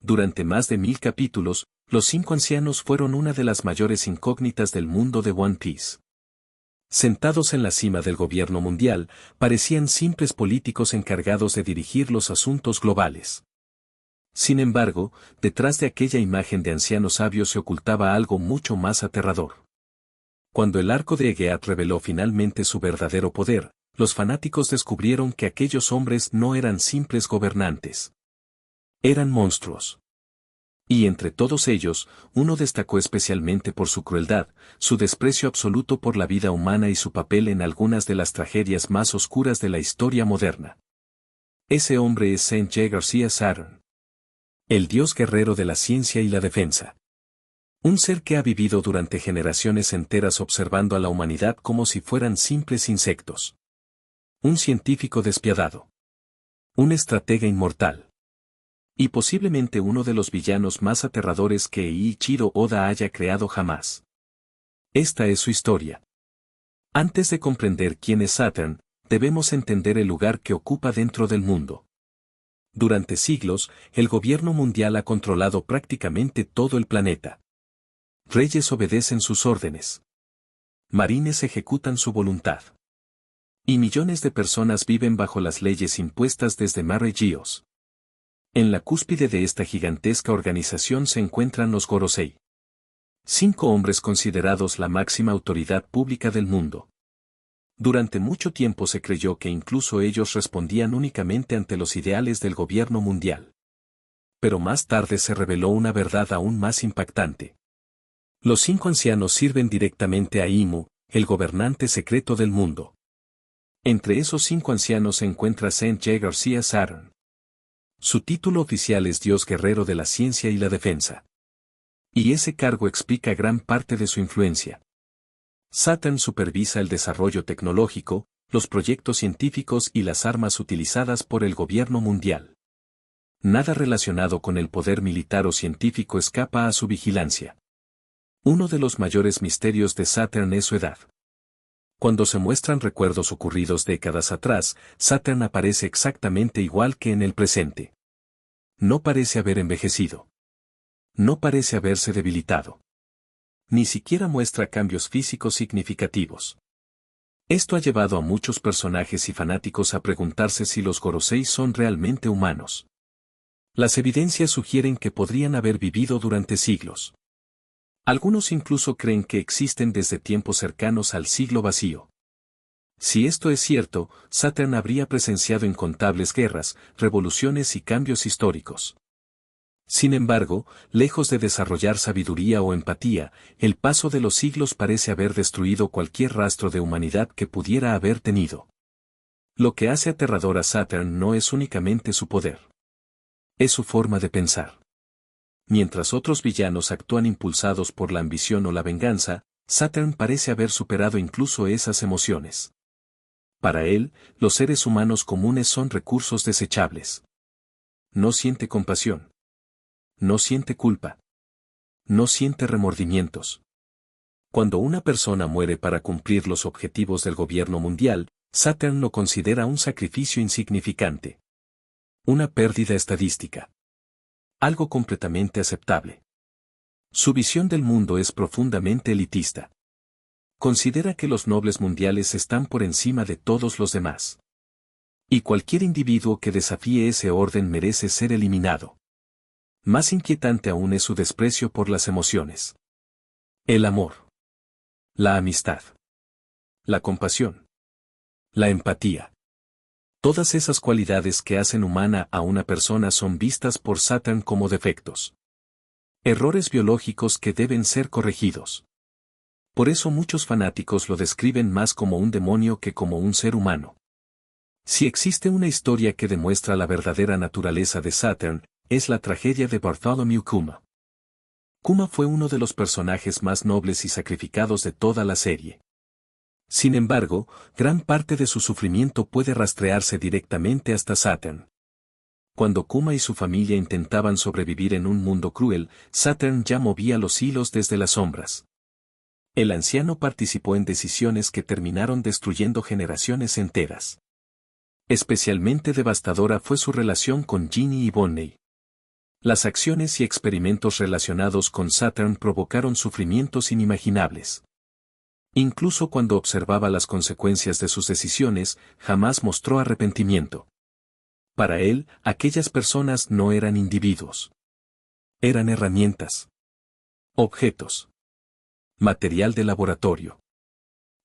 Durante más de 1000 capítulos, los 5 ancianos fueron una de las mayores incógnitas del mundo de One Piece. Sentados en la cima del gobierno mundial, parecían simples políticos encargados de dirigir los asuntos globales. Sin embargo, detrás de aquella imagen de ancianos sabios se ocultaba algo mucho más aterrador. Cuando el arco de Egeat reveló finalmente su verdadero poder, los fanáticos descubrieron que aquellos hombres no eran simples gobernantes. Eran monstruos. Y entre todos ellos, uno destacó especialmente por su crueldad, su desprecio absoluto por la vida humana y su papel en algunas de las tragedias más oscuras de la historia moderna. Ese hombre es Sanjay García Saturn. El dios guerrero de la ciencia y la defensa. Un ser que ha vivido durante generaciones enteras observando a la humanidad como si fueran simples insectos. Un científico despiadado. Un estratega inmortal. Y posiblemente uno de los villanos más aterradores que Eiichiro Oda haya creado jamás. Esta es su historia. Antes de comprender quién es Saturn, debemos entender el lugar que ocupa dentro del mundo. Durante siglos, el gobierno mundial ha controlado prácticamente todo el planeta. Reyes obedecen sus órdenes. Marines ejecutan su voluntad. Y millones de personas viven bajo las leyes impuestas desde Mare Geos. En la cúspide de esta gigantesca organización se encuentran los Gorosei. 5 hombres considerados la máxima autoridad pública del mundo. Durante mucho tiempo se creyó que incluso ellos respondían únicamente ante los ideales del gobierno mundial. Pero más tarde se reveló una verdad aún más impactante. Los 5 ancianos sirven directamente a Imu, el gobernante secreto del mundo. Entre esos 5 ancianos se encuentra Sanjay García Saturn. Su título oficial es Dios Guerrero de la Ciencia y la Defensa. Y ese cargo explica gran parte de su influencia. Saturn supervisa el desarrollo tecnológico, los proyectos científicos y las armas utilizadas por el gobierno mundial. Nada relacionado con el poder militar o científico escapa a su vigilancia. Uno de los mayores misterios de Saturn es su edad. Cuando se muestran recuerdos ocurridos décadas atrás, Saturn aparece exactamente igual que en el presente. No parece haber envejecido. No parece haberse debilitado. Ni siquiera muestra cambios físicos significativos. Esto ha llevado a muchos personajes y fanáticos a preguntarse si los Gorosei son realmente humanos. Las evidencias sugieren que podrían haber vivido durante siglos. Algunos incluso creen que existen desde tiempos cercanos al siglo vacío. Si esto es cierto, Saturn habría presenciado incontables guerras, revoluciones y cambios históricos. Sin embargo, lejos de desarrollar sabiduría o empatía, el paso de los siglos parece haber destruido cualquier rastro de humanidad que pudiera haber tenido. Lo que hace aterrador a Saturn no es únicamente su poder. Es su forma de pensar. Mientras otros villanos actúan impulsados por la ambición o la venganza, Saturn parece haber superado incluso esas emociones. Para él, los seres humanos comunes son recursos desechables. No siente compasión. No siente culpa. No siente remordimientos. Cuando una persona muere para cumplir los objetivos del gobierno mundial, Saturn lo considera un sacrificio insignificante. Una pérdida estadística. Algo completamente aceptable. Su visión del mundo es profundamente elitista. Considera que los nobles mundiales están por encima de todos los demás. Y cualquier individuo que desafíe ese orden merece ser eliminado. Más inquietante aún es su desprecio por las emociones. El amor. La amistad. La compasión. La empatía. Todas esas cualidades que hacen humana a una persona son vistas por Saturn como defectos. Errores biológicos que deben ser corregidos. Por eso muchos fanáticos lo describen más como un demonio que como un ser humano. Si existe una historia que demuestra la verdadera naturaleza de Saturn, es la tragedia de Bartholomew Kuma. Kuma fue uno de los personajes más nobles y sacrificados de toda la serie. Sin embargo, gran parte de su sufrimiento puede rastrearse directamente hasta Saturn. Cuando Kuma y su familia intentaban sobrevivir en un mundo cruel, Saturn ya movía los hilos desde las sombras. El anciano participó en decisiones que terminaron destruyendo generaciones enteras. Especialmente devastadora fue su relación con Ginny y Bonney. Las acciones y experimentos relacionados con Saturn provocaron sufrimientos inimaginables. Incluso cuando observaba las consecuencias de sus decisiones, jamás mostró arrepentimiento. Para él, aquellas personas no eran individuos. Eran herramientas. Objetos. Material de laboratorio.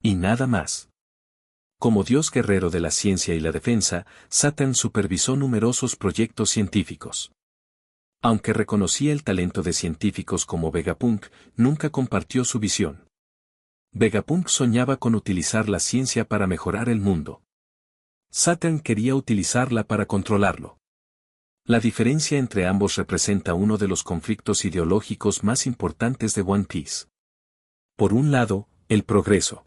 Y nada más. Como dios guerrero de la ciencia y la defensa, Saturn supervisó numerosos proyectos científicos. Aunque reconocía el talento de científicos como Vegapunk, nunca compartió su visión. Vegapunk soñaba con utilizar la ciencia para mejorar el mundo. Saturn quería utilizarla para controlarlo. La diferencia entre ambos representa uno de los conflictos ideológicos más importantes de One Piece. Por un lado, el progreso.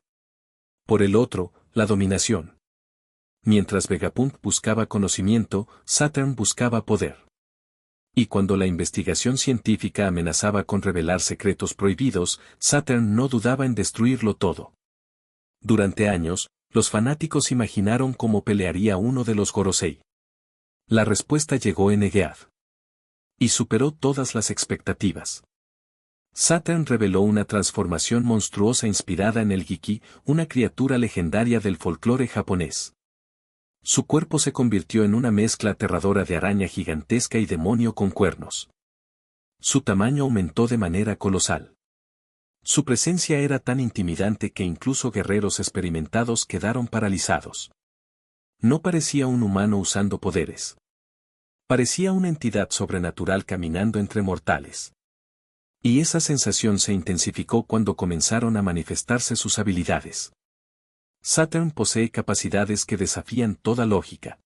Por el otro, la dominación. Mientras Vegapunk buscaba conocimiento, Saturn buscaba poder. Y cuando la investigación científica amenazaba con revelar secretos prohibidos, Saturn no dudaba en destruirlo todo. Durante años, los fanáticos imaginaron cómo pelearía uno de los Gorosei. La respuesta llegó en Egead. Y superó todas las expectativas. Saturn reveló una transformación monstruosa inspirada en el Geki, una criatura legendaria del folclore japonés. Su cuerpo se convirtió en una mezcla aterradora de araña gigantesca y demonio con cuernos. Su tamaño aumentó de manera colosal. Su presencia era tan intimidante que incluso guerreros experimentados quedaron paralizados. No parecía un humano usando poderes. Parecía una entidad sobrenatural caminando entre mortales. Y esa sensación se intensificó cuando comenzaron a manifestarse sus habilidades. Saturn posee capacidades que desafían toda lógica.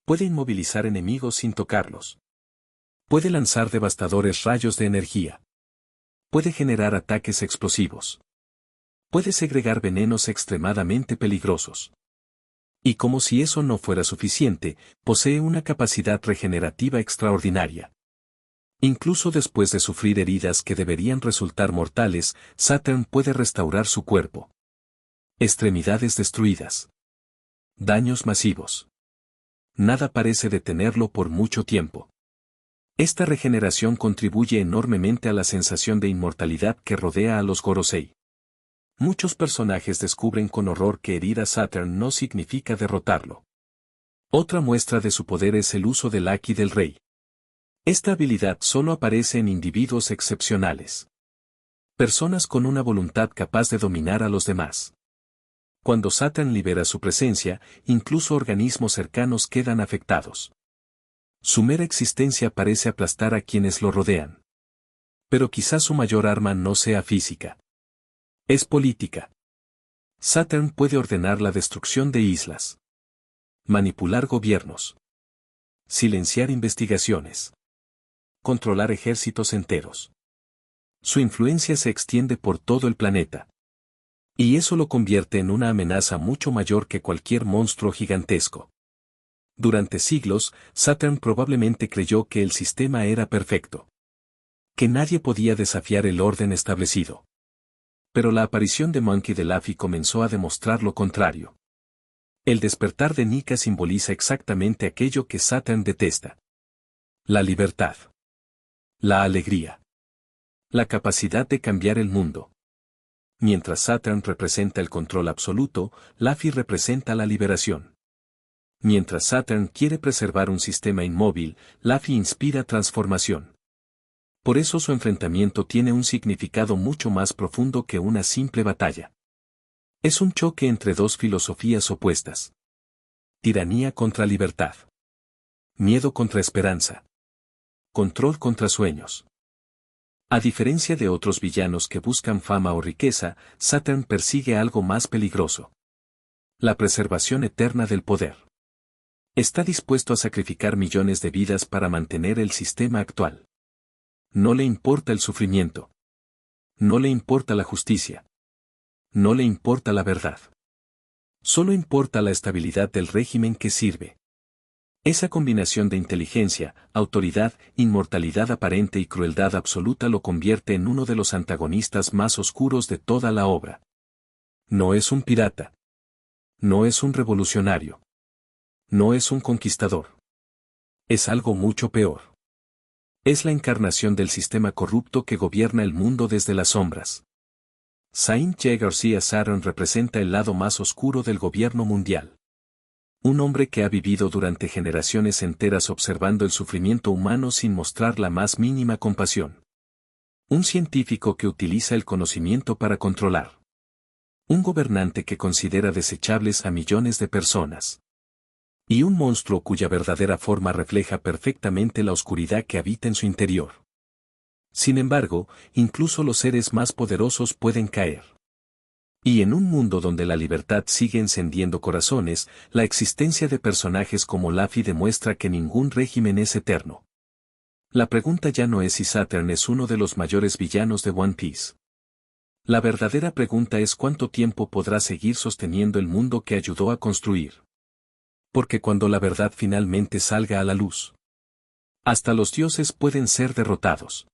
Puede inmovilizar enemigos sin tocarlos. Puede lanzar devastadores rayos de energía. Puede generar ataques explosivos. Puede segregar venenos extremadamente peligrosos. Y como si eso no fuera suficiente, posee una capacidad regenerativa extraordinaria. Incluso después de sufrir heridas que deberían resultar mortales, Saturn puede restaurar su cuerpo. Extremidades destruidas. Daños masivos. Nada parece detenerlo por mucho tiempo. Esta regeneración contribuye enormemente a la sensación de inmortalidad que rodea a los Gorosei. Muchos personajes descubren con horror que herir a Saturn no significa derrotarlo. Otra muestra de su poder es el uso del Haki del Rey. Esta habilidad solo aparece en individuos excepcionales. Personas con una voluntad capaz de dominar a los demás. Cuando Saturn libera su presencia, incluso organismos cercanos quedan afectados. Su mera existencia parece aplastar a quienes lo rodean. Pero quizás su mayor arma no sea física. Es política. Saturn puede ordenar la destrucción de islas. Manipular gobiernos. Silenciar investigaciones. Controlar ejércitos enteros. Su influencia se extiende por todo el planeta. Y eso lo convierte en una amenaza mucho mayor que cualquier monstruo gigantesco. Durante siglos, Saturn probablemente creyó que el sistema era perfecto. Que nadie podía desafiar el orden establecido. Pero la aparición de Monkey D. Luffy comenzó a demostrar lo contrario. El despertar de Nika simboliza exactamente aquello que Saturn detesta. La libertad. La alegría. La capacidad de cambiar el mundo. Mientras Saturn representa el control absoluto, Luffy representa la liberación. Mientras Saturn quiere preservar un sistema inmóvil, Luffy inspira transformación. Por eso su enfrentamiento tiene un significado mucho más profundo que una simple batalla. Es un choque entre dos filosofías opuestas. Tiranía contra libertad. Miedo contra esperanza. Control contra sueños. A diferencia de otros villanos que buscan fama o riqueza, Saturn persigue algo más peligroso. La preservación eterna del poder. Está dispuesto a sacrificar millones de vidas para mantener el sistema actual. No le importa el sufrimiento. No le importa la justicia. No le importa la verdad. Solo importa la estabilidad del régimen que sirve. Esa combinación de inteligencia, autoridad, inmortalidad aparente y crueldad absoluta lo convierte en uno de los antagonistas más oscuros de toda la obra. No es un pirata. No es un revolucionario. No es un conquistador. Es algo mucho peor. Es la encarnación del sistema corrupto que gobierna el mundo desde las sombras. Saint J. García Saturn representa el lado más oscuro del gobierno mundial. Un hombre que ha vivido durante generaciones enteras observando el sufrimiento humano sin mostrar la más mínima compasión. Un científico que utiliza el conocimiento para controlar. Un gobernante que considera desechables a millones de personas. Y un monstruo cuya verdadera forma refleja perfectamente la oscuridad que habita en su interior. Sin embargo, incluso los seres más poderosos pueden caer. Y en un mundo donde la libertad sigue encendiendo corazones, la existencia de personajes como Luffy demuestra que ningún régimen es eterno. La pregunta ya no es si Saturn es uno de los mayores villanos de One Piece. La verdadera pregunta es cuánto tiempo podrá seguir sosteniendo el mundo que ayudó a construir. Porque cuando la verdad finalmente salga a la luz, hasta los dioses pueden ser derrotados.